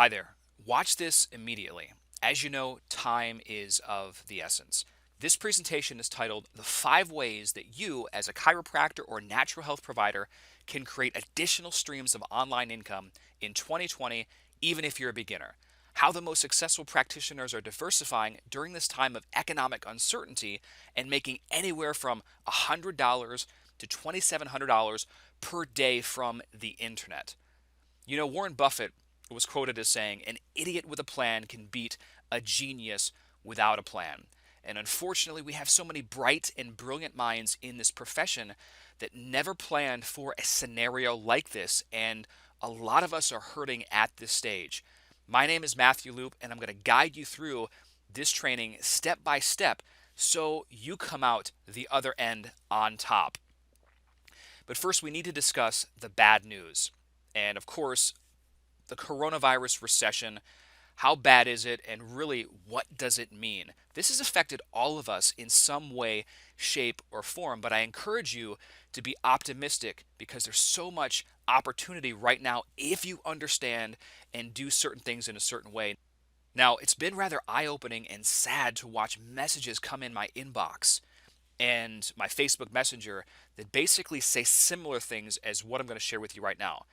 Hi there. Watch this immediately. As you know, time is of the essence. This presentation is titled The 5 Ways That You, as a Chiropractor or Natural Health Provider, Can Create Additional Streams of Online Income in 2020, even if you're a beginner. How the most successful practitioners are diversifying during this time of economic uncertainty and making anywhere from $100 to $2,700 per day from the internet. You know, Warren Buffett was quoted as saying, "An idiot with a plan can beat a genius without a plan." And unfortunately, we have so many bright and brilliant minds in this profession that never planned for a scenario like this. And a lot of us are hurting at this stage. My name is Matthew Loop, and I'm going to guide you through this training step by step so you come out the other end on top. But first, we need to discuss the bad news. And of course, the coronavirus recession. How bad is it? And really, what does it mean? This has affected all of us in some way, shape, or form. But I encourage you to be optimistic because there's so much opportunity right now if you understand and do certain things in a certain way. Now, it's been rather eye opening and sad to watch messages come in my inbox and my Facebook Messenger that basically say similar things as what I'm going to share with you right now.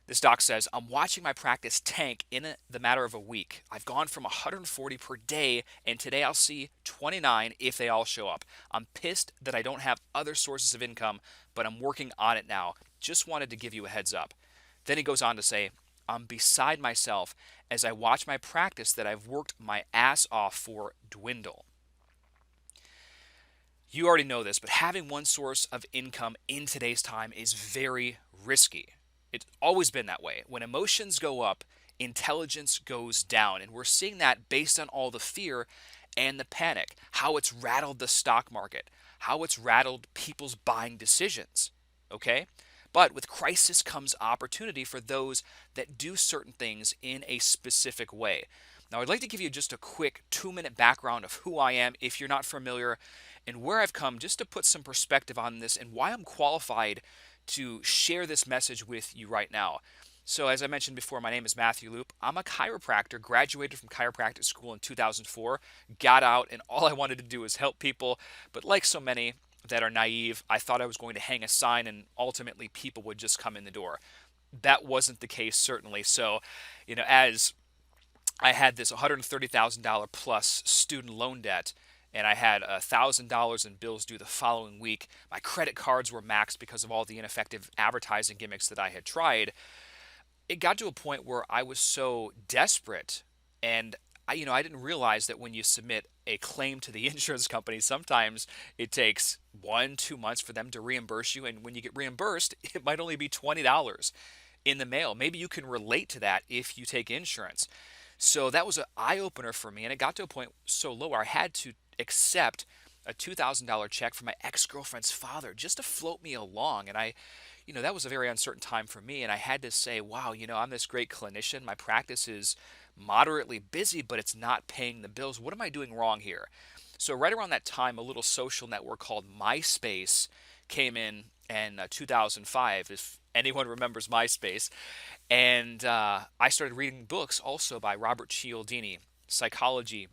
This doc says, "I'm watching my practice tank in the matter of a week. I've gone from 140 per day, and today I'll see 29 if they all show up. I'm pissed that I don't have other sources of income, but I'm working on it now. Just wanted to give you a heads up." Then he goes on to say, "I'm beside myself as I watch my practice that I've worked my ass off for dwindle." You already know this, but having one source of income in today's time is very risky. It's always been that way. When emotions go up, intelligence goes down. And we're seeing that based on all the fear and the panic, how it's rattled the stock market, how it's rattled people's buying decisions. Okay? But with crisis comes opportunity for those that do certain things in a specific way. Now, I'd like to give you just a quick 2-minute background of who I am if you're not familiar and where I've come just to put some perspective on this and why I'm qualified to share this message with you right now. So, as I mentioned before, my name is Matthew Loop. I'm a chiropractor, graduated from chiropractic school in 2004, got out, and all I wanted to do was help people. But like so many that are naive, I thought I was going to hang a sign and ultimately people would just come in the door. That wasn't the case, certainly. So, as I had this $130,000 plus student loan debt, and I had $1,000 in bills due the following week. My credit cards were maxed because of all the ineffective advertising gimmicks that I had tried. It got to a point where I was so desperate, and I didn't realize that when you submit a claim to the insurance company, sometimes it takes 1, 2 months for them to reimburse you, and when you get reimbursed, it might only be $20 in the mail. Maybe you can relate to that if you take insurance. So that was an eye opener for me, and it got to a point so low where I had to accept a $2,000 check from my ex-girlfriend's father just to float me along. And that was a very uncertain time for me. And I had to say, wow, I'm this great clinician. My practice is moderately busy, but it's not paying the bills. What am I doing wrong here? So right around that time, a little social network called MySpace came in 2005, if anyone remembers MySpace. And I started reading books also by Robert Cialdini, psychology,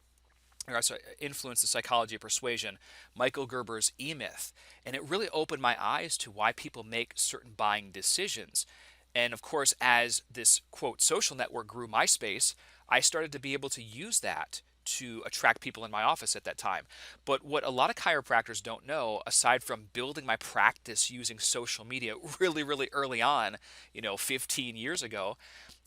or sorry, Influence the Psychology of Persuasion, Michael Gerber's E-Myth. And it really opened my eyes to why people make certain buying decisions. And of course, as this quote social network grew, MySpace, I started to be able to use that to attract people in my office at that time. But what a lot of chiropractors don't know, aside from building my practice using social media really, really early on, 15 years ago,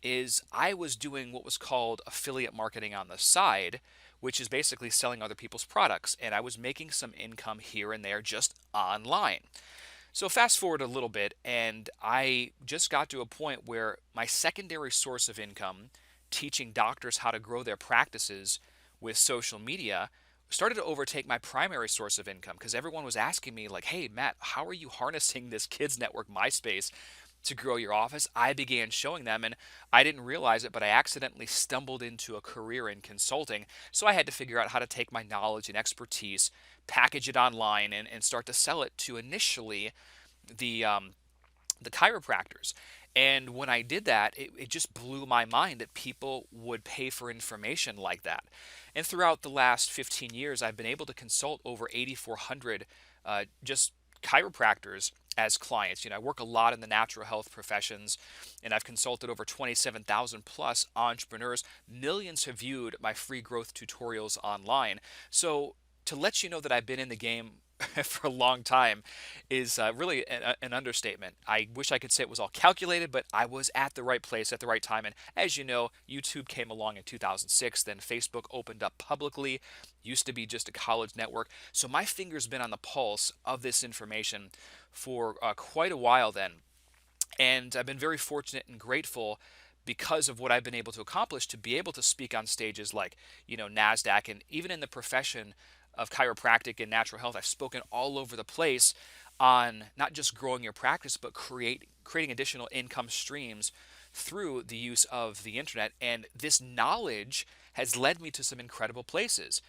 is I was doing what was called affiliate marketing on the side, which is basically selling other people's products. And I was making some income here and there just online. So fast forward a little bit, and I just got to a point where my secondary source of income, teaching doctors how to grow their practices with social media, started to overtake my primary source of income because everyone was asking me like, "Hey, Matt, how are you harnessing this kids network MySpace to grow your office?" I began showing them, and I didn't realize it, but I accidentally stumbled into a career in consulting. So I had to figure out how to take my knowledge and expertise, package it online, and start to sell it to initially the chiropractors. And when I did that, it just blew my mind that people would pay for information like that. And throughout the last 15 years, I've been able to consult over 8,400 just chiropractors as clients. I work a lot in the natural health professions, and I've consulted over 27,000 plus entrepreneurs. Millions have viewed my free growth tutorials online. So to let you know that I've been in the game for a long time is really an understatement. I wish I could say it was all calculated, but I was at the right place at the right time. And as you know, YouTube came along in 2006, then Facebook opened up publicly, used to be just a college network. So my finger's been on the pulse of this information for quite a while then. And I've been very fortunate and grateful because of what I've been able to accomplish to be able to speak on stages like, NASDAQ, and even in the profession of chiropractic and natural health, I've spoken all over the place on not just growing your practice, but creating additional income streams through the use of the internet. And this knowledge has led me to some incredible places.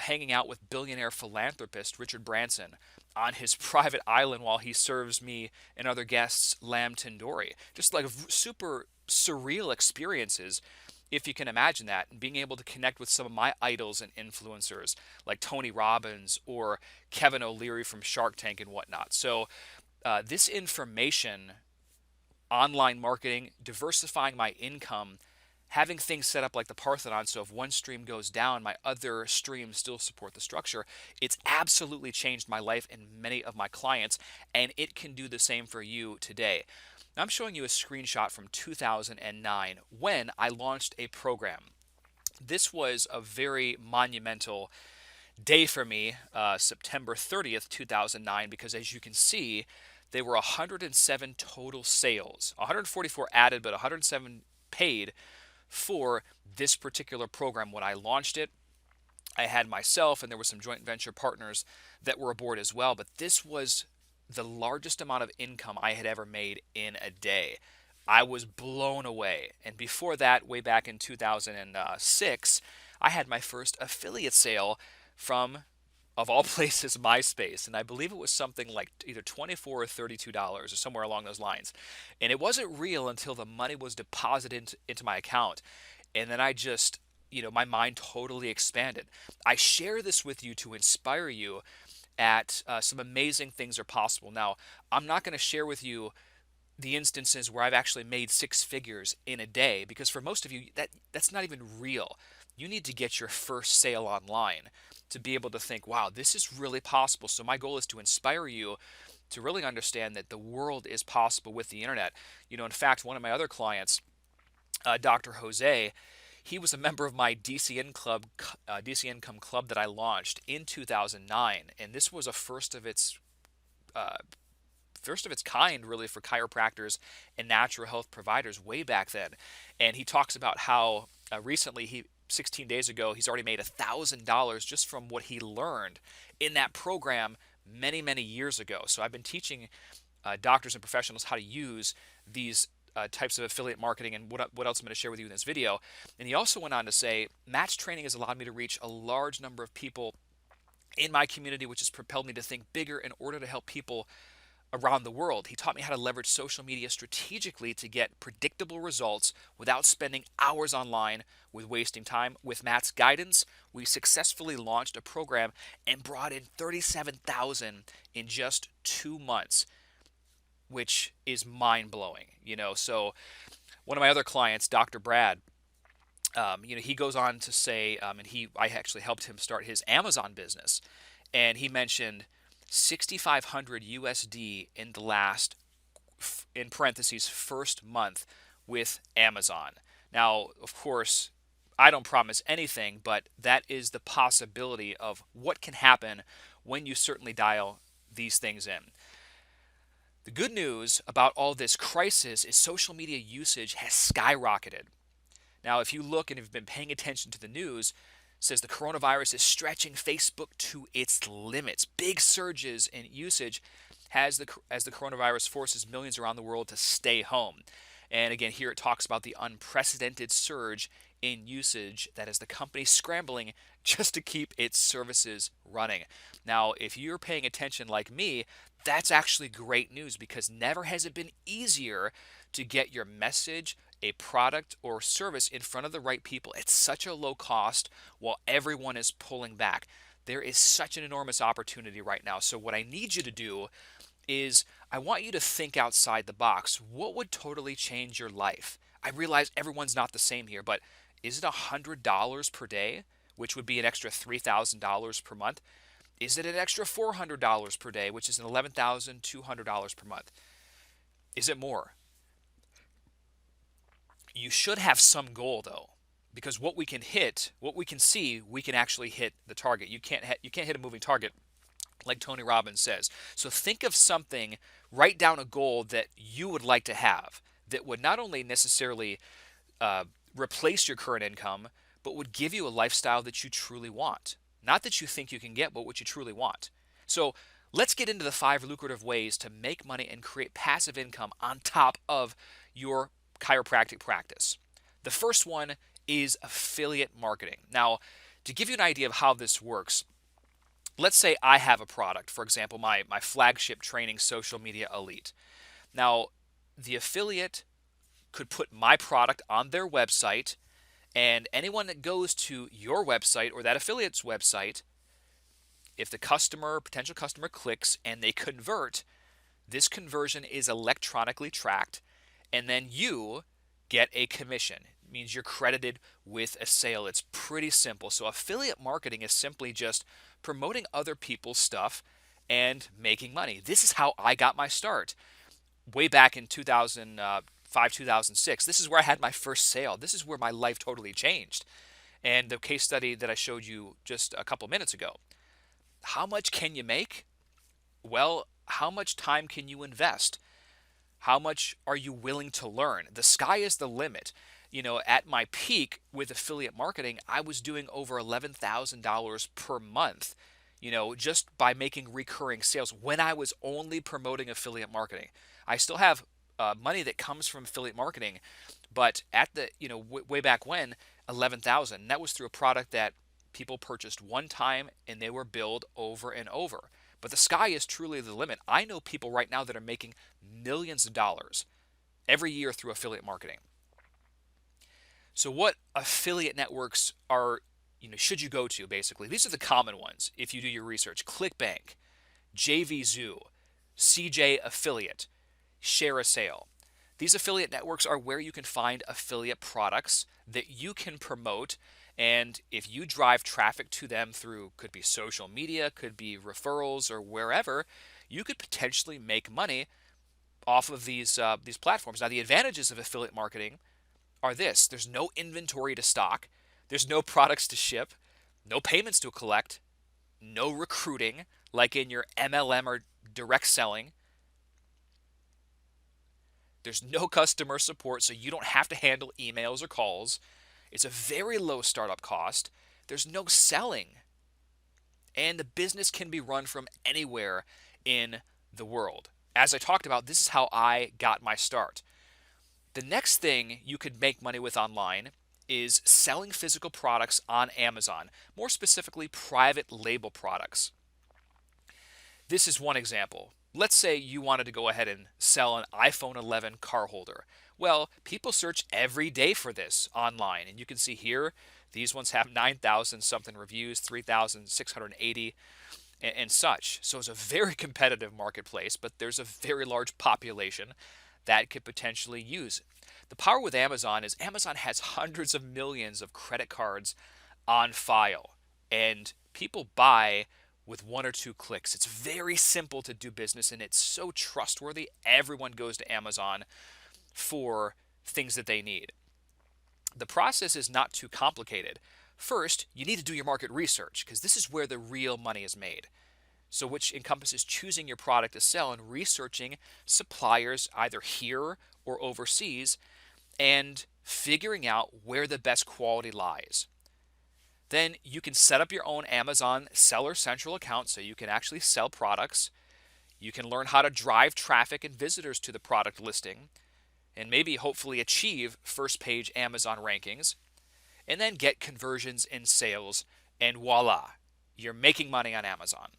Hanging out with billionaire philanthropist Richard Branson on his private island while he serves me and other guests lamb tandoori. Just like super surreal experiences, if you can imagine that, and being able to connect with some of my idols and influencers like Tony Robbins or Kevin O'Leary from Shark Tank and whatnot. So this information, online marketing, diversifying my income, having things set up like the Parthenon, so if one stream goes down, my other streams still support the structure. It's absolutely changed my life and many of my clients, and it can do the same for you today. Now, I'm showing you a screenshot from 2009 when I launched a program. This was a very monumental day for me, September 30th, 2009, because as you can see, there were 107 total sales, 144 added, but 107 paid for this particular program. When I launched it, I had myself and there were some joint venture partners that were aboard as well, but this was the largest amount of income I had ever made in a day. I was blown away. And before that, way back in 2006, I had my first affiliate sale from, of all places, MySpace. And I believe it was something like either $24 or $32 or somewhere along those lines. And it wasn't real until the money was deposited into my account. And then I just, my mind totally expanded. I share this with you to inspire you at some amazing things are possible. Now, I'm not going to share with you the instances where I've actually made six figures in a day, because for most of you, that's not even real. You need to get your first sale online to be able to think, wow, this is really possible. So my goal is to inspire you to really understand that the world is possible with the internet. In fact, one of my other clients, Dr. Jose, he was a member of my DC Income Club that I launched in 2009, and this was a first of its kind, really, for chiropractors and natural health providers way back then. And he talks about how recently, 16 days ago, he's already made $1,000 just from what he learned in that program many, many years ago. So I've been teaching doctors and professionals how to use these types of affiliate marketing, and what else I'm going to share with you in this video. And he also went on to say, match training has allowed me to reach a large number of people in my community, which has propelled me to think bigger in order to help people around the world. He taught me how to leverage social media strategically to get predictable results without spending hours online with wasting time. With Matt's guidance, we successfully launched a program and brought in 37,000 in just 2 months, which is mind-blowing. So one of my other clients, Dr. Brad, he goes on to say, I actually helped him start his Amazon business, and he mentioned 6,500 USD in the last, in parentheses, first month with Amazon. Now, of course, I don't promise anything, but that is the possibility of what can happen when you certainly dial these things in. The good news about all this crisis is social media usage has skyrocketed. Now, if you look and have been paying attention to the news, it says the coronavirus is stretching Facebook to its limits. Big surges in usage as the coronavirus forces millions around the world to stay home. And again, here it talks about the unprecedented surge in usage that is the company scrambling just to keep its services running. Now, if you're paying attention like me, That's actually great news because never has it been easier to get your message, a product, or service in front of the right people at such a low cost while everyone is pulling back. There is such an enormous opportunity right now. So, what I need you to do is I want you to think outside the box. What would totally change your life? I realize everyone's not the same here, but is it $100 per day, which would be an extra $3,000 per month? Is it an extra $400 per day, which is an $11,200 per month? Is it more? You should have some goal though, because what we can hit, what we can see, we can actually hit the target. You can't hit a moving target, like Tony Robbins says. So think of something, write down a goal that you would like to have that would not only necessarily uh, replace your current income, but would give you a lifestyle that you truly want. Not that you think you can get, but what you truly want. So let's get into the 5 lucrative ways to make money and create passive income on top of your chiropractic practice. The first one is affiliate marketing. Now, to give you an idea of how this works, let's say I have a product, for example, my flagship training, Social Media Elite. Now, the affiliate could put my product on their website, and anyone that goes to your website or that affiliate's website, if the potential customer clicks and they convert, this conversion is electronically tracked, and then you get a commission. It means you're credited with a sale. It's pretty simple. So affiliate marketing is simply just promoting other people's stuff and making money. This is how I got my start. Way back in 2005, 2006, this is where I had my first sale. This is where my life totally changed. And the case study that I showed you just a couple minutes ago. How much can you make? Well, how much time can you invest? How much are you willing to learn? The sky is the limit. At my peak with affiliate marketing, I was doing over $11,000 per month, just by making recurring sales when I was only promoting affiliate marketing. I still have money that comes from affiliate marketing, but at the, way back when, 11,000, that was through a product that people purchased one time and they were billed over and over. But the sky is truly the limit. I know people right now that are making millions of dollars every year through affiliate marketing. So what affiliate networks should you go to basically? These are the common ones if you do your research. ClickBank, JVZoo, CJ Affiliate, Share a Sale. These affiliate networks are where you can find affiliate products that you can promote. And if you drive traffic to them through, could be social media, could be referrals or wherever, you could potentially make money off of these platforms. Now, the advantages of affiliate marketing are this: there's no inventory to stock, there's no products to ship, no payments to collect, no recruiting like in your MLM or direct selling. There's no customer support, so you don't have to handle emails or calls. It's a very low startup cost. There's no selling. And the business can be run from anywhere in the world. As I talked about, this is how I got my start. The next thing you could make money with online is selling physical products on Amazon, more specifically private label products. This is one example. Let's say you wanted to go ahead and sell an iPhone 11 car holder. Well, people search every day for this online, and you can see here these ones have 9,000 something reviews, 3,680 and such. So it's a very competitive marketplace, but there's a very large population that could potentially use it. The power with Amazon is Amazon has hundreds of millions of credit cards on file, and people buy with 1 or 2 clicks. It's very simple to do business, and it's so trustworthy. Everyone goes to Amazon for things that they need. The process is not too complicated. First, you need to do your market research because this is where the real money is made. So which encompasses choosing your product to sell and researching suppliers either here or overseas and figuring out where the best quality lies. Then you can set up your own Amazon Seller Central account so you can actually sell products. You can learn how to drive traffic and visitors to the product listing and maybe hopefully achieve first page Amazon rankings, and then get conversions and sales, and voila, you're making money on Amazon.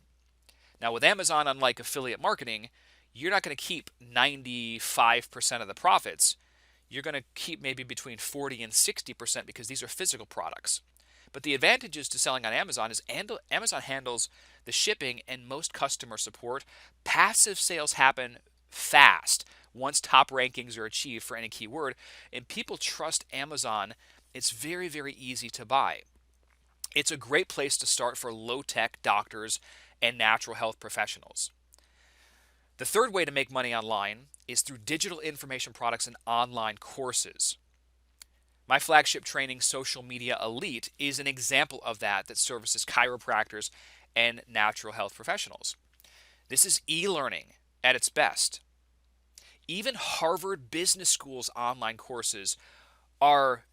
Now, with Amazon, unlike affiliate marketing, you're not going to keep 95% of the profits. You're going to keep maybe between 40 and 60% because these are physical products. But the advantages to selling on Amazon is Amazon handles the shipping and most customer support. Passive sales happen fast once top rankings are achieved for any keyword, and people trust Amazon. It's very, very easy to buy. It's a great place to start for low-tech doctors and natural health professionals. The third way to make money online is through digital information products and online courses. My flagship training, Social Media Elite, is an example of that services chiropractors and natural health professionals. This is e-learning at its best. Even Harvard Business School's online courses are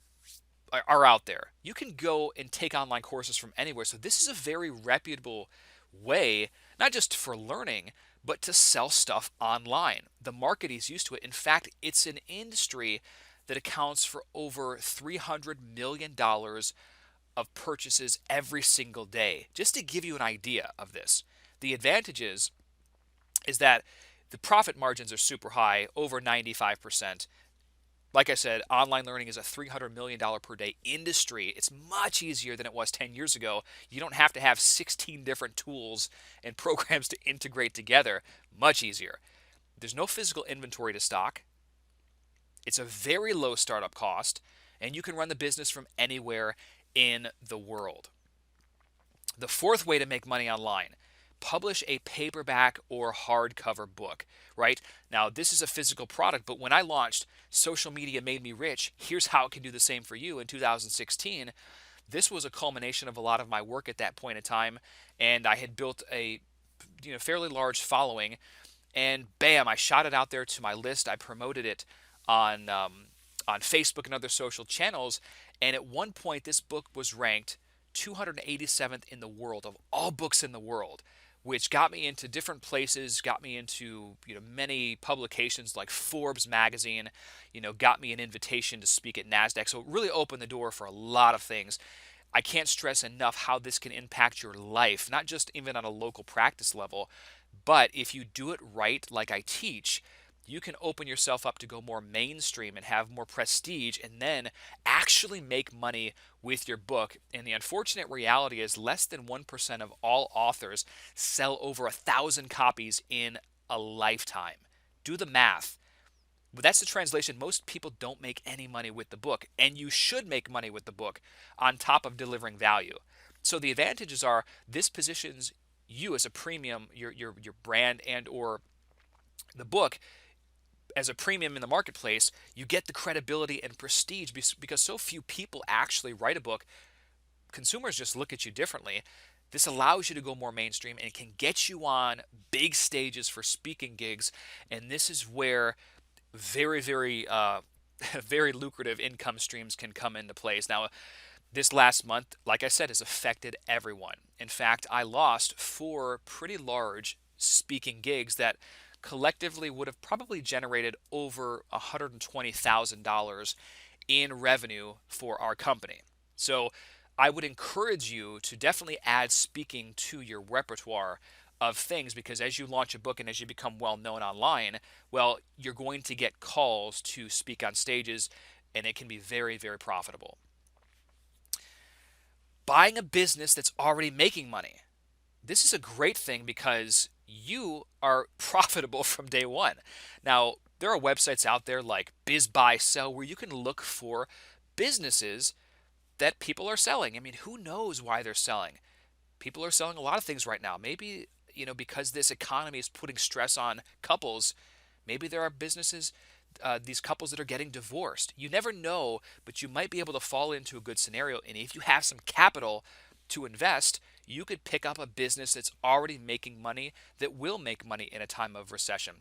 out there. You can go and take online courses from anywhere. So this is a very reputable way, not just for learning, but to sell stuff online. The market is used to it. In fact, it's an industry that accounts for over $300 million of purchases every single day. Just to give you an idea of this, the advantages is that the profit margins are super high, over 95%. Like I said, online learning is a $300 million per day industry. It's much easier than it was 10 years ago. You don't have to have 16 different tools and programs to integrate together. Much easier. There's no physical inventory to stock. It's a very low startup cost, and you can run the business from anywhere in the world. The fourth way to make money online: publish a paperback or hardcover book, right? Now, this is a physical product, but when I launched Social Media Made Me Rich, here's how it can do the same for you in 2016, this was a culmination of a lot of my work at that point in time, and I had built a fairly large following, and bam, I shot it out there to my list. I promoted it on Facebook and other social channels, and at one point, this book was ranked 287th in the world of all books in the world, which got me into different places, got me into many publications like Forbes magazine, got me an invitation to speak at NASDAQ. So it really opened the door for a lot of things. I can't stress enough how this can impact your life, not just even on a local practice level, but if you do it right, like I teach, you can open yourself up to go more mainstream and have more prestige and then actually make money with your book. And the unfortunate reality is less than 1% of all authors sell over 1,000 copies in a lifetime. Do the math. But that's the translation. Most people don't make any money with the book, and you should make money with the book on top of delivering value. So the advantages are this positions you as a premium, your brand and or the book as a premium in the marketplace. You get the credibility and prestige because so few people actually write a book. Consumers just look at you differently. This allows you to go more mainstream and can get you on big stages for speaking gigs. And this is where very, very, very lucrative income streams can come into place. Now, this last month, like I said, has affected everyone. In fact, I lost 4 pretty large speaking gigs that collectively would have probably generated over $120,000 in revenue for our company. So I would encourage you to definitely add speaking to your repertoire of things, because as you launch a book and as you become well known online, well, you're going to get calls to speak on stages, and it can be very, very profitable. Buying a business that's already making money. This is a great thing because you are profitable from day one. Now, there are websites out there like Biz Buy Sell where you can look for businesses that people are selling. I mean, who knows why they're selling? People are selling a lot of things right now. Maybe, because this economy is putting stress on couples, maybe there are businesses, these couples that are getting divorced. You never know, but you might be able to fall into a good scenario. And if you have some capital to invest, you could pick up a business that's already making money that will make money in a time of recession.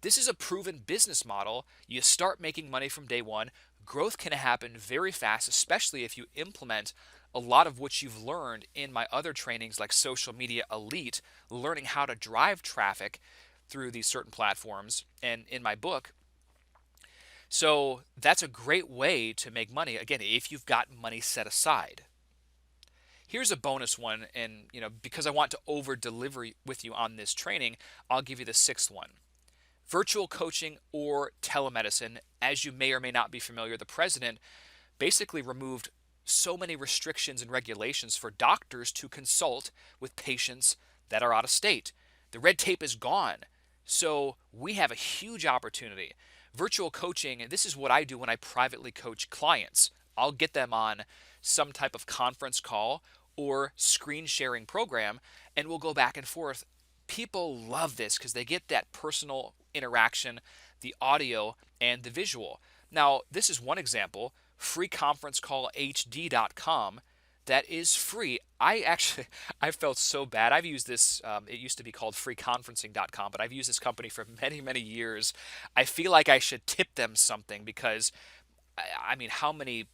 This is a proven business model. You start making money from day one. Growth can happen very fast, especially if you implement a lot of what you've learned in my other trainings like Social Media Elite, learning how to drive traffic through these certain platforms, and in my book. So that's a great way to make money, again, if you've got money set aside. Here's a bonus one, and because I want to over deliver with you on this training, I'll give you the sixth one. Virtual coaching or telemedicine. As you may or may not be familiar, the president basically removed so many restrictions and regulations for doctors to consult with patients that are out of state. The red tape is gone. So we have a huge opportunity. Virtual coaching, this is what I do when I privately coach clients. I'll get them on some type of conference call or screen sharing program, and we'll go back and forth. People love this because they get that personal interaction, the audio, and the visual. Now, this is one example, freeconferencecallhd.com, that is free. I felt so bad. I've used this, it used to be called freeconferencing.com, but I've used this company for many, many years. I feel like I should tip them something because, I mean, how many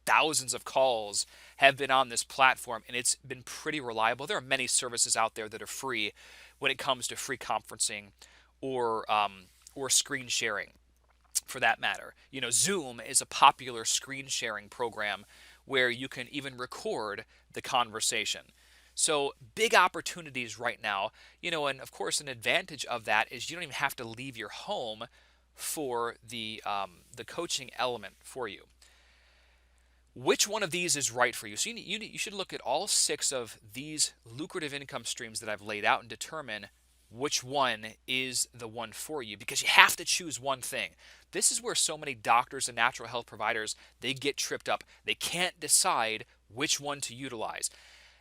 thousands of calls have been on this platform, and it's been pretty reliable. There are many services out there that are free when it comes to free conferencing or screen sharing, for that matter. Zoom is a popular screen sharing program where you can even record the conversation. So big opportunities right now, and of course an advantage of that is you don't even have to leave your home for the coaching element for you. Which one of these is right for you? So you should look at all 6 of these lucrative income streams that I've laid out and determine which one is the one for you, because you have to choose one thing. This is where so many doctors and natural health providers, they get tripped up. They can't decide which one to utilize.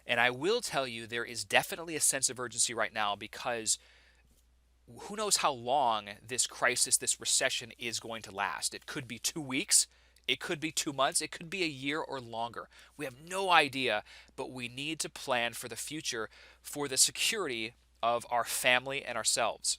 And I will tell you, there is definitely a sense of urgency right now because who knows how long this crisis, this recession is going to last. It could be 2 weeks. It could be 2 months. It could be a year or longer. We have no idea, but we need to plan for the future for the security of our family and ourselves.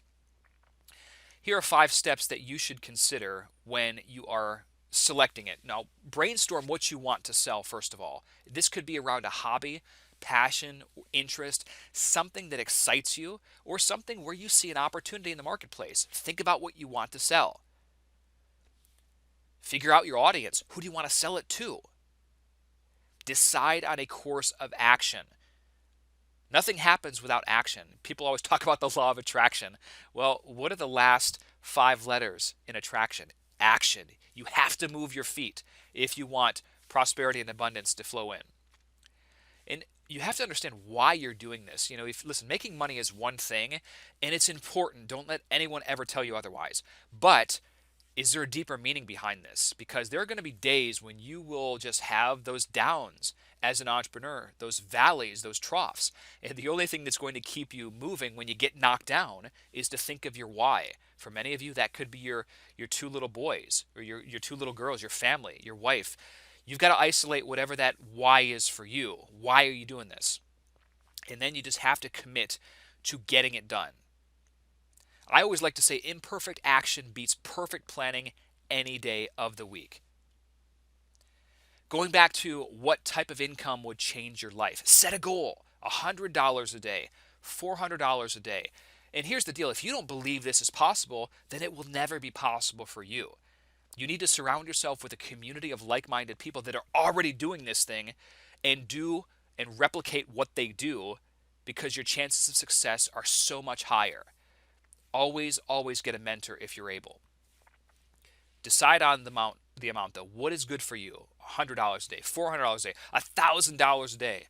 Here are 5 steps that you should consider when you are selecting it. Now, brainstorm what you want to sell, first of all. This could be around a hobby, passion, interest, something that excites you, or something where you see an opportunity in the marketplace. Think about what you want to sell. Figure out your audience. Who do you want to sell it to? Decide on a course of action. Nothing happens without action. People always talk about the law of attraction. Well, what are the last 5 letters in attraction? Action. You have to move your feet if you want prosperity and abundance to flow in. And you have to understand why you're doing this. Listen, making money is one thing, and it's important. Don't let anyone ever tell you otherwise. But is there a deeper meaning behind this? Because there are going to be days when you will just have those downs as an entrepreneur, those valleys, those troughs. And the only thing that's going to keep you moving when you get knocked down is to think of your why. For many of you, that could be your 2 little boys or your 2 little girls, your family, your wife. You've got to isolate whatever that why is for you. Why are you doing this? And then you just have to commit to getting it done. I always like to say imperfect action beats perfect planning any day of the week. Going back to what type of income would change your life. Set a goal, $100 a day, $400 a day. And here's the deal, if you don't believe this is possible, then it will never be possible for you. You need to surround yourself with a community of like-minded people that are already doing this thing and do and replicate what they do, because your chances of success are so much higher. Always, always get a mentor if you're able. Decide on the amount though. What is good for you? $100 a day, $400 a day, $1,000 a day.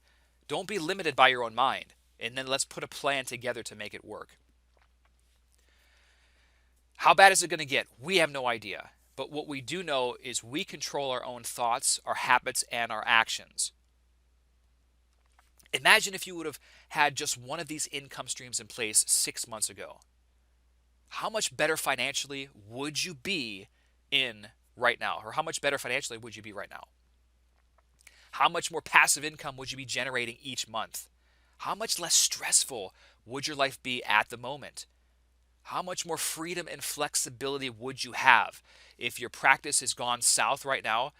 Don't be limited by your own mind. And then let's put a plan together to make it work. How bad is it going to get? We have no idea. But what we do know is we control our own thoughts, our habits, and our actions. Imagine if you would have had just one of these income streams in place 6 months ago. How much better financially would you be in right now? Or how much better financially would you be right now? How much more passive income would you be generating each month? How much less stressful would your life be at the moment? How much more freedom and flexibility would you have? If your practice has gone south right now,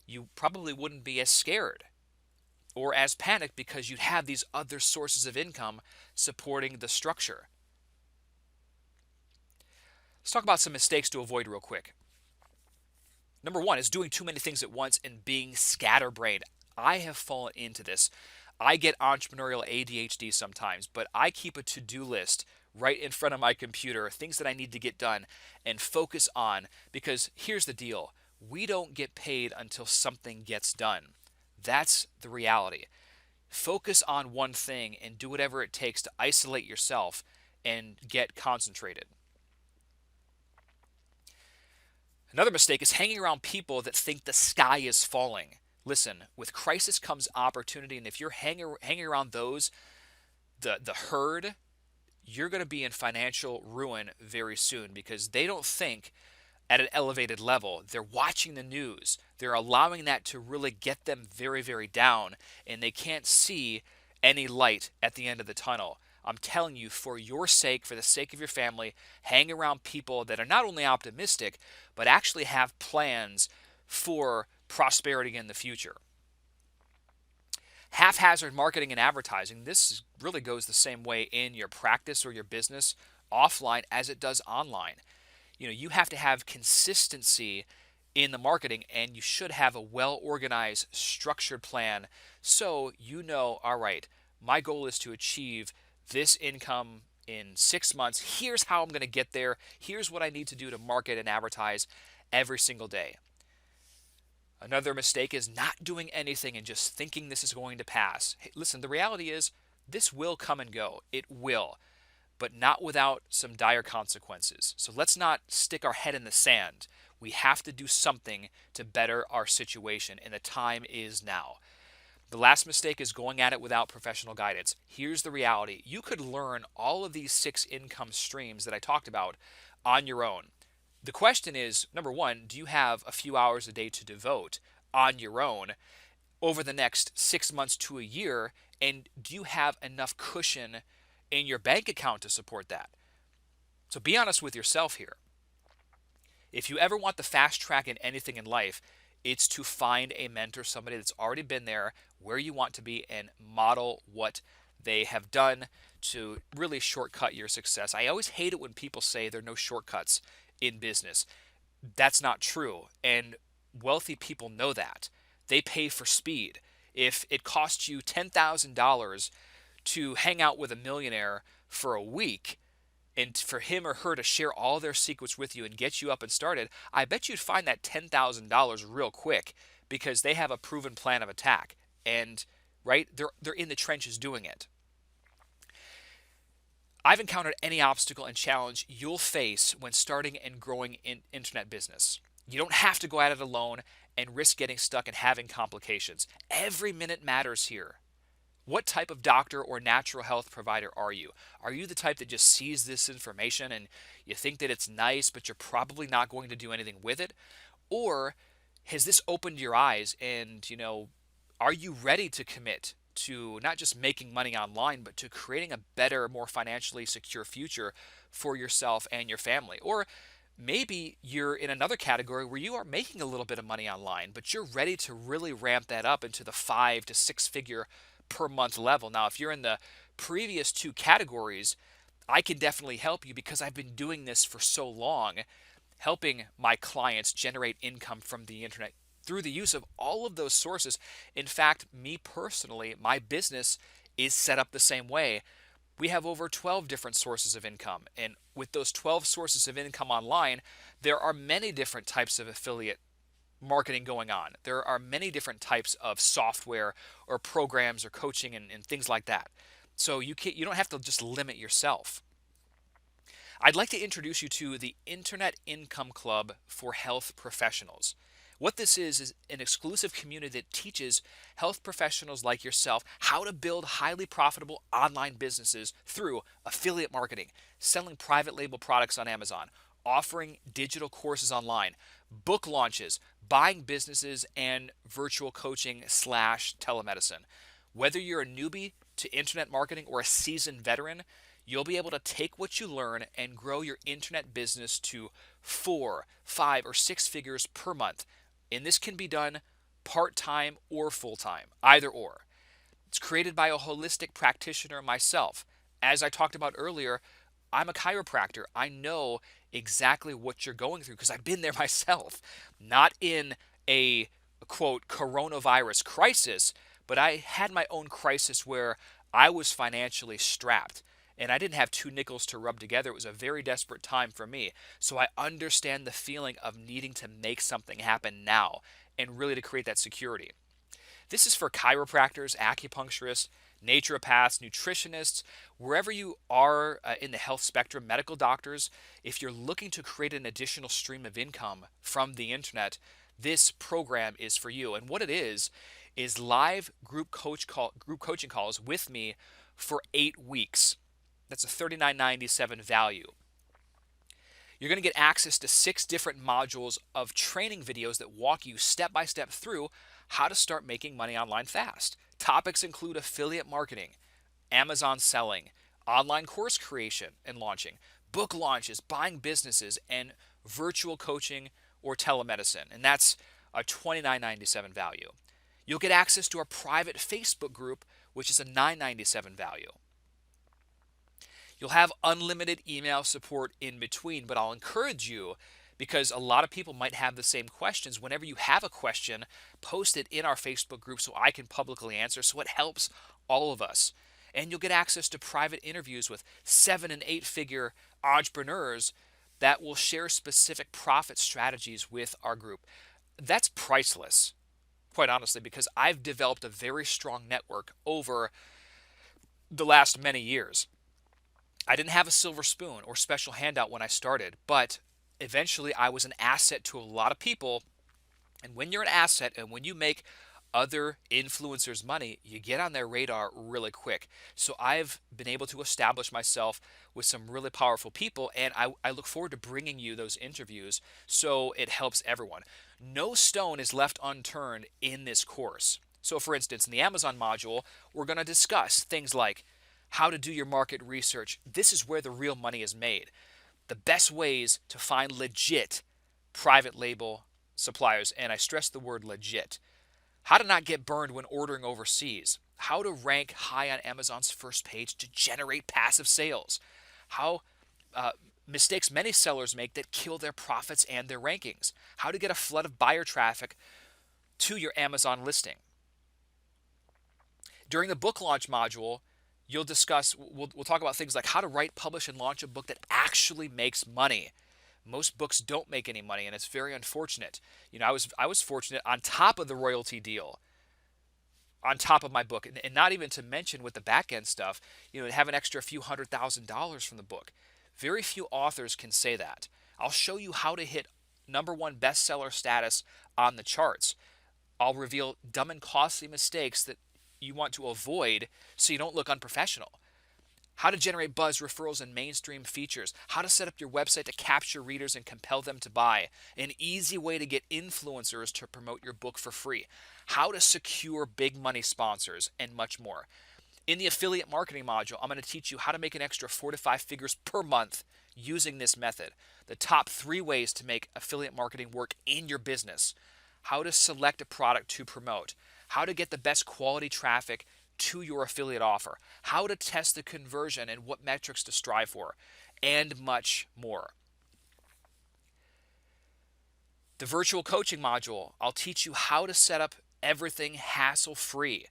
you probably wouldn't be as scared or as panicked because you'd have these other sources of income supporting the structure. Let's talk about some mistakes to avoid real quick. Number 1 is doing too many things at once and being scatterbrained. I have fallen into this. I get entrepreneurial ADHD sometimes, but I keep a to-do list right in front of my computer, things that I need to get done and focus on, because here's the deal. We don't get paid until something gets done. That's the reality. Focus on one thing and do whatever it takes to isolate yourself and get concentrated. Another mistake is hanging around people that think the sky is falling. Listen, with crisis comes opportunity, and if you're hanging around those, the herd, you're going to be in financial ruin very soon because they don't think at an elevated level. They're watching the news. They're allowing that to really get them very, very down, and they can't see any light at the end of the tunnel. I'm telling you, for your sake, for the sake of your family, hang around people that are not only optimistic, but actually have plans for prosperity in the future. Haphazard marketing and advertising, this really goes the same way in your practice or your business offline as it does online. You have to have consistency in the marketing, and you should have a well organized, structured plan so all right, my goal is to achieve this income in 6 months. Here's how I'm going to get there. Here's what I need to do to market and advertise every single day. Another mistake is not doing anything and just thinking this is going to pass. Hey, listen, the reality is this will come and go. It will, but not without some dire consequences. So let's not stick our head in the sand. We have to do something to better our situation, and the time is now. The last mistake is going at it without professional guidance. Here's the reality. You could learn all of these 6 income streams that I talked about on your own. The question is, number one, do you have a few hours a day to devote on your own over the next 6 months to a year? And do you have enough cushion in your bank account to support that? So be honest with yourself here. If you ever want the fast track in anything in life, it's to find a mentor, somebody that's already been there where you want to be, and model what they have done to really shortcut your success. I always hate it when people say there are no shortcuts in business. That's not true. And wealthy people know that. They pay for speed. If it costs you $10,000 to hang out with a millionaire for a week, and for him or her to share all their secrets with you and get you up and started, I bet you'd find that $10,000 real quick because they have a proven plan of attack. And right, they're in the trenches doing it. I've encountered any obstacle and challenge you'll face when starting and growing in internet business. You don't have to go at it alone and risk getting stuck and having complications. Every minute matters here. What type of doctor or natural health provider are you? Are you the type that just sees this information and you think that it's nice, but you're probably not going to do anything with it? Or has this opened your eyes and, are you ready to commit to not just making money online, but to creating a better, more financially secure future for yourself and your family? Or maybe you're in another category where you are making a little bit of money online, but you're ready to really ramp that up into the 5 to 6 figure per month level. Now, if you're in the previous 2 categories, I can definitely help you because I've been doing this for so long, helping my clients generate income from the internet through the use of all of those sources. In fact, me personally, my business is set up the same way. We have over 12 different sources of income. And with those 12 sources of income online, there are many different types of affiliate marketing going on. There are many different types of software or programs or coaching and things like that. So you don't have to just limit yourself. I'd like to introduce you to the Internet Income Club for Health Professionals. What this is an exclusive community that teaches health professionals like yourself how to build highly profitable online businesses through affiliate marketing, selling private label products on Amazon, offering digital courses online, book launches, buying businesses, and virtual coaching / telemedicine. Whether you're a newbie to internet marketing or a seasoned veteran, you'll be able to take what you learn and grow your internet business to 4, 5, or 6 figures per month. And this can be done part-time or full-time, either or. It's created by a holistic practitioner myself. As I talked about earlier, I'm a chiropractor. I know exactly what you're going through because I've been there myself. Not in a quote, coronavirus crisis, but I had my own crisis where I was financially strapped and I didn't have two nickels to rub together. It was a very desperate time for me. So I understand the feeling of needing to make something happen now and really to create that security. This is for chiropractors, acupuncturists, naturopaths, nutritionists, wherever you are in the health spectrum, medical doctors. If you're looking to create an additional stream of income from the internet, this program is for you. And what it is live group coaching calls with me for 8 weeks. That's a $39.97 value. You're going to get access to 6 different modules of training videos that walk you step by step through how to start making money online fast. Topics include affiliate marketing, Amazon selling, online course creation and launching, book launches, buying businesses, and virtual coaching or telemedicine. And that's a $29.97 value. You'll get access to our private Facebook group, which is a $9.97 value. You'll have unlimited email support in between, but I'll encourage you, because a lot of people might have the same questions. Whenever you have a question, post it in our Facebook group so I can publicly answer, so it helps all of us. And you'll get access to private interviews with 7- and 8-figure entrepreneurs that will share specific profit strategies with our group. That's priceless, quite honestly, because I've developed a very strong network over the last many years. I didn't have a silver spoon or special handout when I started, but eventually I was an asset to a lot of people. And when you're an asset and when you make other influencers money, you get on their radar really quick. So I've been able to establish myself with some really powerful people, and I look forward to bringing you those interviews so it helps everyone. No stone is left unturned in this course. So for instance, in the Amazon module, we're going to discuss things like how to do your market research. This is where the real money is made. The best ways to find legit private label suppliers, and I stress the word legit. How to not get burned when ordering overseas. How to rank high on Amazon's first page to generate passive sales. How mistakes many sellers make that kill their profits and their rankings. How to get a flood of buyer traffic to your Amazon listing. During the book launch module, we'll talk about things like how to write, publish, and launch a book that actually makes money. Most books don't make any money, and it's very unfortunate. I was fortunate on top of the royalty deal, on top of my book, and not even to mention with the back end stuff, have an extra few $100,000 from the book. Very few authors can say that. I'll show you how to hit #1 bestseller status on the charts. I'll reveal dumb and costly mistakes that you want to avoid so you don't look unprofessional. How to generate buzz, referrals, and mainstream features. How to set up your website to capture readers and compel them to buy. An easy way to get influencers to promote your book for free. How to secure big money sponsors, and much more. In the affiliate marketing module, I'm going to teach you how to make an extra 4 to 5 figures per month using this method. The top 3 ways to make affiliate marketing work in your business. How to select a product to promote. How to get the best quality traffic to your affiliate offer, how to test the conversion and what metrics to strive for, and much more. The virtual coaching module, I'll teach you how to set up everything hassle-free,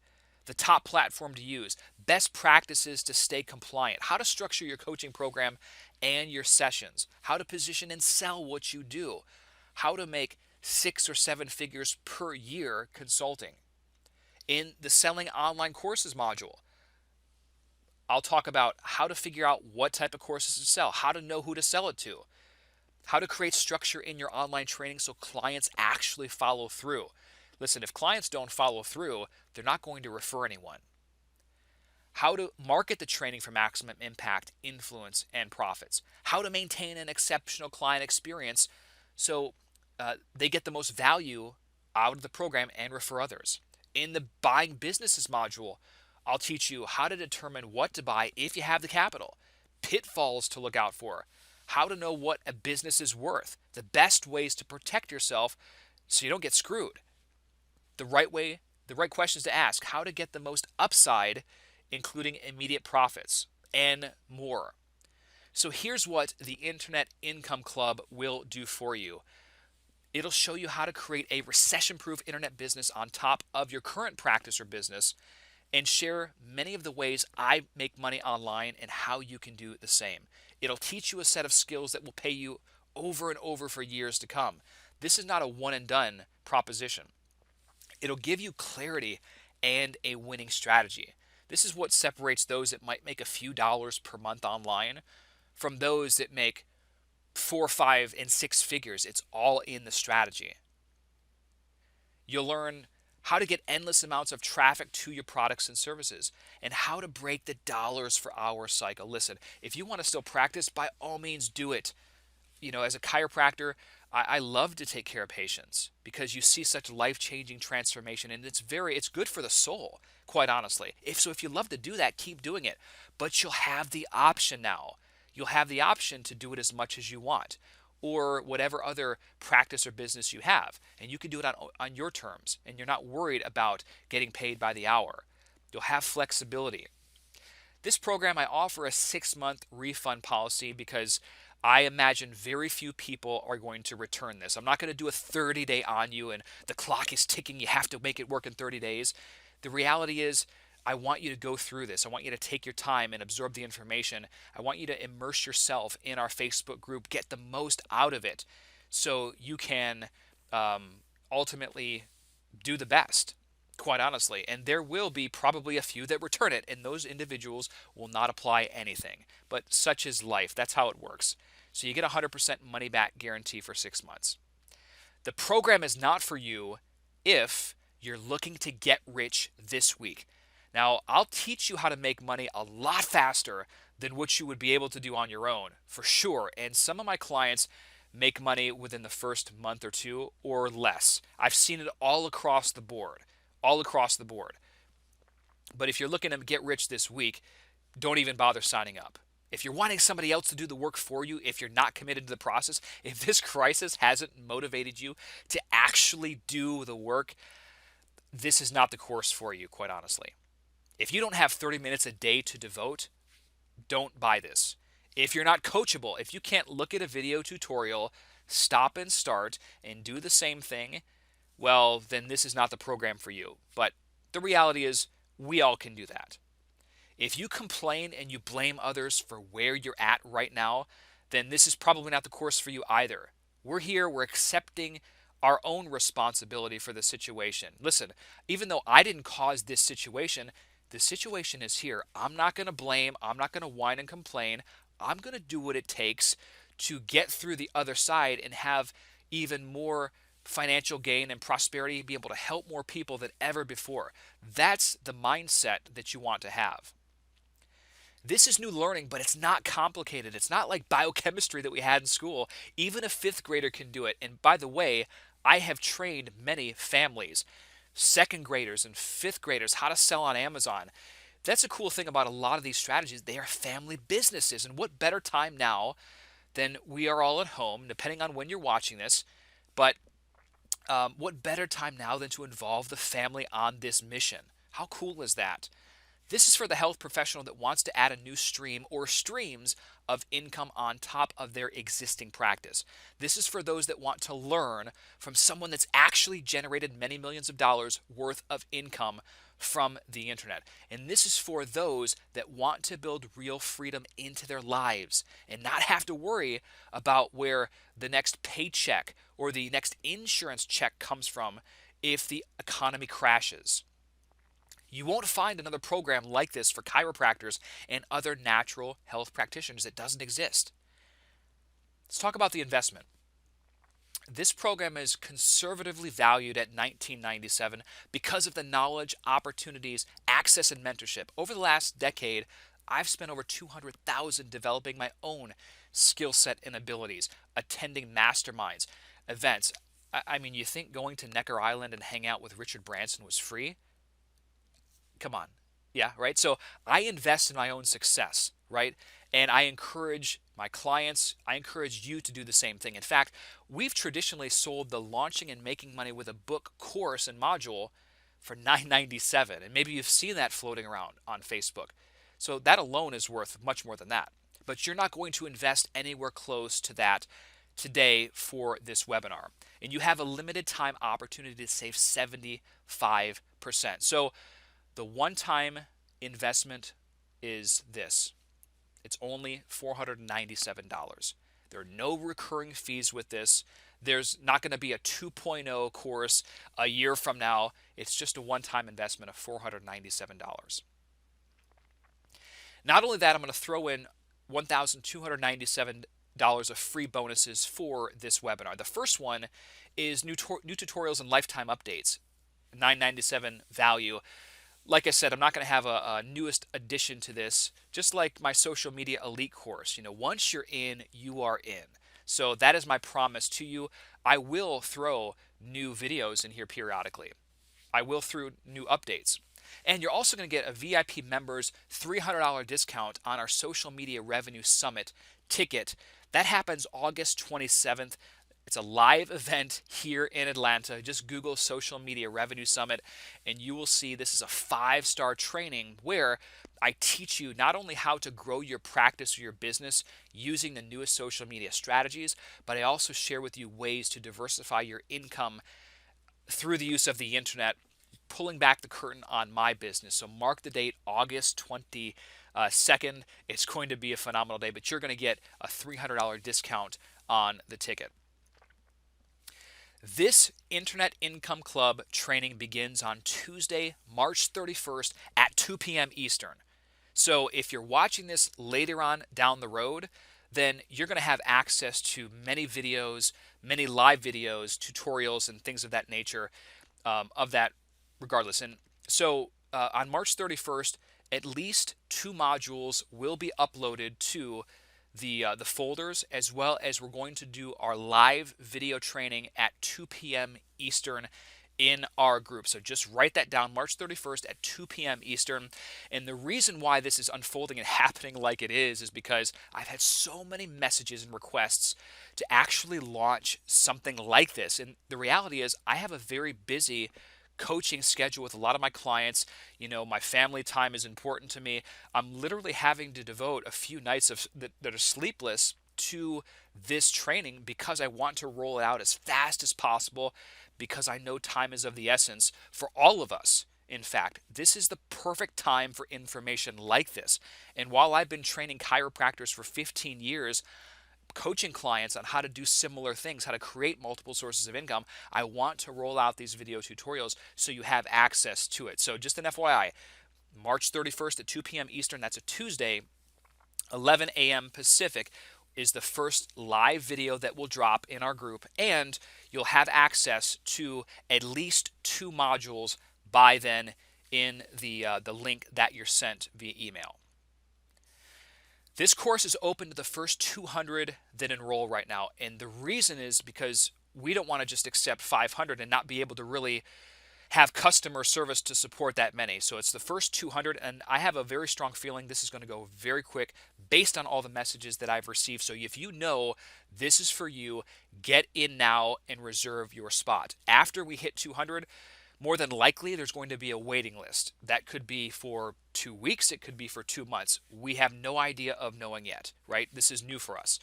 the top platform to use, best practices to stay compliant, how to structure your coaching program and your sessions, how to position and sell what you do, how to make 6 or 7 figures per year consulting. In the Selling Online Courses module, I'll talk about how to figure out what type of courses to sell, how to know who to sell it to, how to create structure in your online training so clients actually follow through. Listen, if clients don't follow through, they're not going to refer anyone. How to market the training for maximum impact, influence, and profits. How to maintain an exceptional client experience so they get the most value out of the program and refer others. In the Buying Businesses module, I'll teach you how to determine what to buy if you have the capital, pitfalls to look out for, how to know what a business is worth, the best ways to protect yourself so you don't get screwed, the right questions to ask, how to get the most upside, including immediate profits, and more. So here's what the Internet Income Club will do for you. It'll show you how to create a recession-proof internet business on top of your current practice or business and share many of the ways I make money online and how you can do the same. It'll teach you a set of skills that will pay you over and over for years to come. This is not a one and done proposition. It'll give you clarity and a winning strategy. This is what separates those that might make a few dollars per month online from those that make 4, 5, and 6 figures. It's all in the strategy. You'll learn how to get endless amounts of traffic to your products and services and how to break the dollars per hour cycle. Listen, if you want to still practice, by all means do it. As a chiropractor, I love to take care of patients because you see such life-changing transformation, and it's good for the soul, quite honestly. If you love to do that, keep doing it. But you'll have the option now. You'll have the option to do it as much as you want, or whatever other practice or business you have, and you can do it on your terms, and you're not worried about getting paid by the hour. You'll have flexibility. This program, I offer a 6-month refund policy because I imagine very few people are going to return this. I'm not going to do a 30-day on you and the clock is ticking. You have to make it work in 30 days. The reality is, I want you to go through this. I want you to take your time and absorb the information. I want you to immerse yourself in our Facebook group, get the most out of it so you can ultimately do the best, quite honestly. And there will be probably a few that return it, and those individuals will not apply anything. But such is life. That's how it works. So you get a 100% money back guarantee for 6 months. The program is not for you if you're looking to get rich this week. Now, I'll teach you how to make money a lot faster than what you would be able to do on your own, for sure. And some of my clients make money within the first month or two or less. I've seen it all across the board, all across the board. But if you're looking to get rich this week, don't even bother signing up. If you're wanting somebody else to do the work for you, if you're not committed to the process, if this crisis hasn't motivated you to actually do the work, this is not the course for you, quite honestly. If you don't have 30 minutes a day to devote, don't buy this. If you're not coachable, if you can't look at a video tutorial, stop and start, and do the same thing, well, then this is not the program for you. But the reality is, we all can do that. If you complain and you blame others for where you're at right now, then this is probably not the course for you either. We're here, we're accepting our own responsibility for the situation. Listen, even though I didn't cause this situation, the situation is here. I'm not going to blame, I'm not going to whine and complain. I'm going to do what it takes to get through the other side and have even more financial gain and prosperity, be able to help more people than ever before. That's the mindset that you want to have. This is new learning, but it's not complicated. It's not like biochemistry that we had in school. Even a 5th grader can do it. And by the way, I have trained many families, 2nd graders and 5th graders, how to sell on Amazon. That's a cool thing about a lot of these strategies. They are family businesses. And what better time now than we are all at home, depending on when you're watching this, but what better time now than to involve the family on this mission? How cool is that? This is for the health professional that wants to add a new stream or streams of income on top of their existing practice. This is for those that want to learn from someone that's actually generated many millions of dollars worth of income from the internet. And this is for those that want to build real freedom into their lives and not have to worry about where the next paycheck or the next insurance check comes from if the economy crashes. You won't find another program like this for chiropractors and other natural health practitioners. It doesn't exist. Let's talk about the investment. This program is conservatively valued at $19.97 because of the knowledge, opportunities, access, and mentorship. Over the last decade, I've spent over $200,000 developing my own skill set and abilities, attending masterminds, events. I mean, you think going to Necker Island and hang out with Richard Branson was free? Come on. Yeah, right? So I invest in my own success, right? And I encourage my clients, I encourage you to do the same thing. In fact, we've traditionally sold the Launching and Making Money with a Book course and module for $9.97. And maybe you've seen that floating around on Facebook. So that alone is worth much more than that. But you're not going to invest anywhere close to that today for this webinar. And you have a limited time opportunity to save 75%. So the one-time investment is this. It's only $497. There are no recurring fees with this. There's not going to be a 2.0 course a year from now. It's just a one-time investment of $497. Not only that, I'm going to throw in $1,297 of free bonuses for this webinar. The first one is new tutorials and lifetime updates, $997 value. Like I said, I'm not going to have a newest addition to this, just like my social media elite course. Once you're in, you are in. So that is my promise to you. I will throw new videos in here periodically. I will throw new updates. And you're also going to get a VIP members $300 discount on our Social Media Revenue Summit ticket. That happens August 27th. It's a live event here in Atlanta. Just Google Social Media Revenue Summit, and you will see this is a 5-star training where I teach you not only how to grow your practice or your business using the newest social media strategies, but I also share with you ways to diversify your income through the use of the internet, pulling back the curtain on my business. So mark the date, August 22nd. It's going to be a phenomenal day, but you're going to get a $300 discount on the ticket. This Internet Income Club training begins on Tuesday, March 31st at 2 p.m. Eastern. So if you're watching this later on down the road, then you're going to have access to many videos, many live videos, tutorials, and things of that nature of that regardless. And so on March 31st, at least 2 modules will be uploaded to the folders, as well as we're going to do our live video training at 2 p.m. Eastern in our group. So just write that down, March 31st at 2 p.m. Eastern. And the reason why this is unfolding and happening like it is because I've had so many messages and requests to actually launch something like this. And the reality is I have a very busy coaching schedule with a lot of my clients. My family time is important to me. I'm literally having to devote a few nights that are sleepless to this training because I want to roll it out as fast as possible, because I know time is of the essence for all of us. In fact, this is the perfect time for information like this. And while I've been training chiropractors for 15 years, coaching clients on how to do similar things, how to create multiple sources of income, I want to roll out these video tutorials so you have access to it. So just an FYI, March 31st at 2 p.m. Eastern, that's a Tuesday, 11 a.m. Pacific, is the first live video that will drop in our group, and you'll have access to at least 2 modules by then in the link that you're sent via email. This course is open to the first 200 that enroll right now, and the reason is because we don't want to just accept 500 and not be able to really have customer service to support that many. So it's the first 200, and I have a very strong feeling this is going to go very quick based on all the messages that I've received. So if you know this is for you, get in now and reserve your spot. After we hit 200, more than likely there's going to be a waiting list. That could be for 2 weeks, it could be for 2 months. We have no idea of knowing yet, right? This is new for us.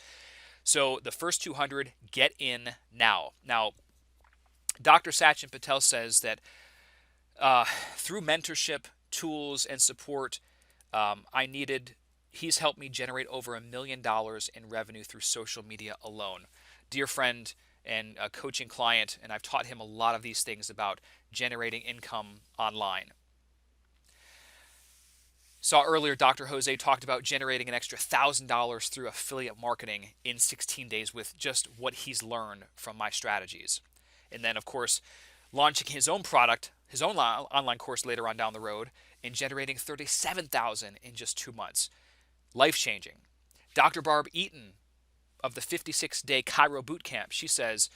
So the first 200, get in now. Now, Dr. Sachin Patel says that through mentorship, tools, and support, he's helped me generate over $1 million in revenue through social media alone. Dear friend and a coaching client, and I've taught him a lot of these things about generating income online. Saw earlier Dr. Jose talked about generating an extra $1,000 through affiliate marketing in 16 days with just what he's learned from my strategies. And then, of course, launching his own product, his own online course later on down the road, and generating $37,000 in just 2 months. Life-changing. Dr. Barb Eaton of the 56-day Chiro Bootcamp, she says,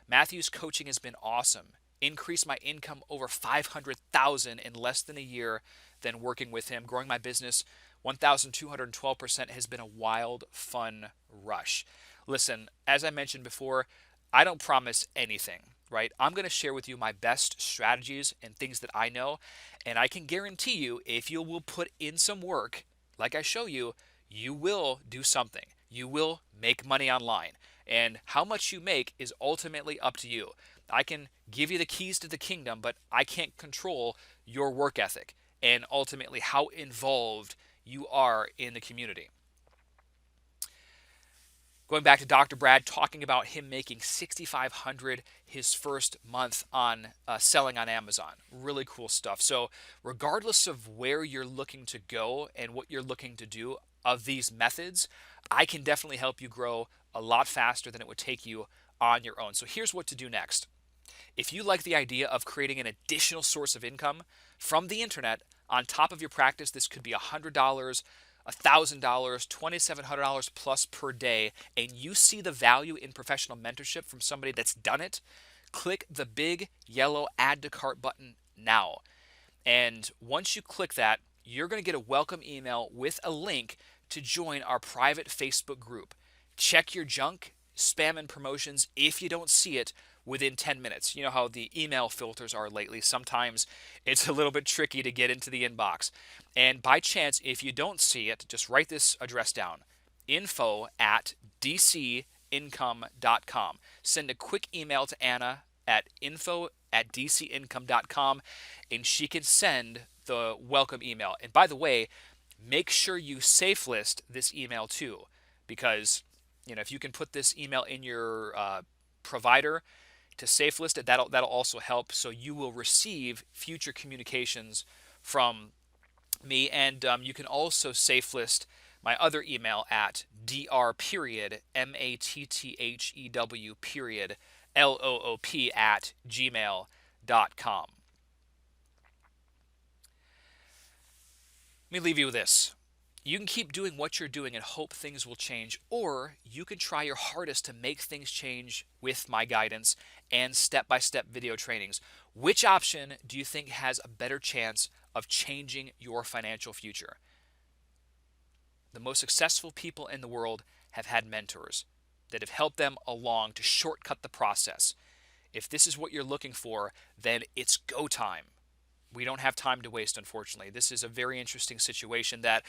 Matthew's coaching has been awesome. Increased my income over $500,000 in less than a year than working with him. Growing my business 1,212% has been a wild, fun rush. Listen, as I mentioned before, I don't promise anything, right? I'm going to share with you my best strategies and things that I know, and I can guarantee you if you will put in some work, like I show you, you will do something. You will make money online. And how much you make is ultimately up to you. I can give you the keys to the kingdom, but I can't control your work ethic and ultimately how involved you are in the community. Going back to Dr. Brad talking about him making $6,500 his first month on selling on Amazon. Really cool stuff. So regardless of where you're looking to go and what you're looking to do of these methods, I can definitely help you grow a lot faster than it would take you on your own. So here's what to do next. If you like the idea of creating an additional source of income from the internet on top of your practice, this could be $100, $1,000, $2,700 plus per day, and you see the value in professional mentorship from somebody that's done it, click the big yellow add to cart button now. And once you click that, you're going to get a welcome email with a link to join our private Facebook group. Check your junk, spam, and promotions if you don't see it within 10 minutes. You know how the email filters are lately. Sometimes it's a little bit tricky to get into the inbox. And by chance, if you don't see it, just write this address down: info@dcincome.com. Send a quick email to Anna at info@dcincome.com, and she can send the welcome email. And by the way, make sure you safe list this email too, because if you can put this email in your provider to safe list it, that'll also help. So you will receive future communications from me, and you can also safe list my other email at dr.matthew.loop@gmail.com. Let me leave you with this. You can keep doing what you're doing and hope things will change, or you can try your hardest to make things change with my guidance and step-by-step video trainings. Which option do you think has a better chance of changing your financial future? The most successful people in the world have had mentors that have helped them along to shortcut the process. If this is what you're looking for, then it's go time. We don't have time to waste, unfortunately. This is a very interesting situation that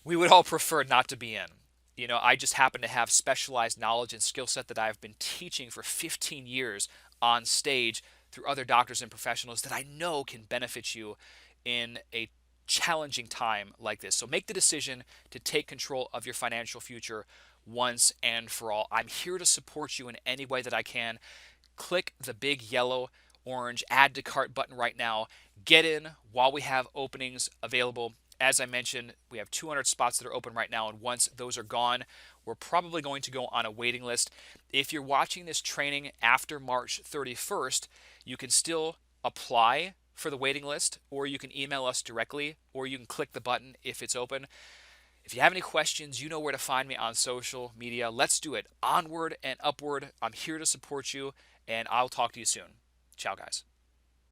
we would all prefer not to be in. I just happen to have specialized knowledge and skill set that I've been teaching for 15 years on stage through other doctors and professionals that I know can benefit you in a challenging time like this. So make the decision to take control of your financial future once and for all. I'm here to support you in any way that I can. Click the big yellow orange add to cart button right now. Get in while we have openings available. As I mentioned, we have 200 spots that are open right now, and once those are gone, we're probably going to go on a waiting list. If you're watching this training after March 31st, you can still apply for the waiting list, or you can email us directly, or you can click the button if it's open. If you have any questions, you know where to find me on social media. Let's do it. Onward and upward. I'm here to support you, and I'll talk to you soon. Ciao, guys.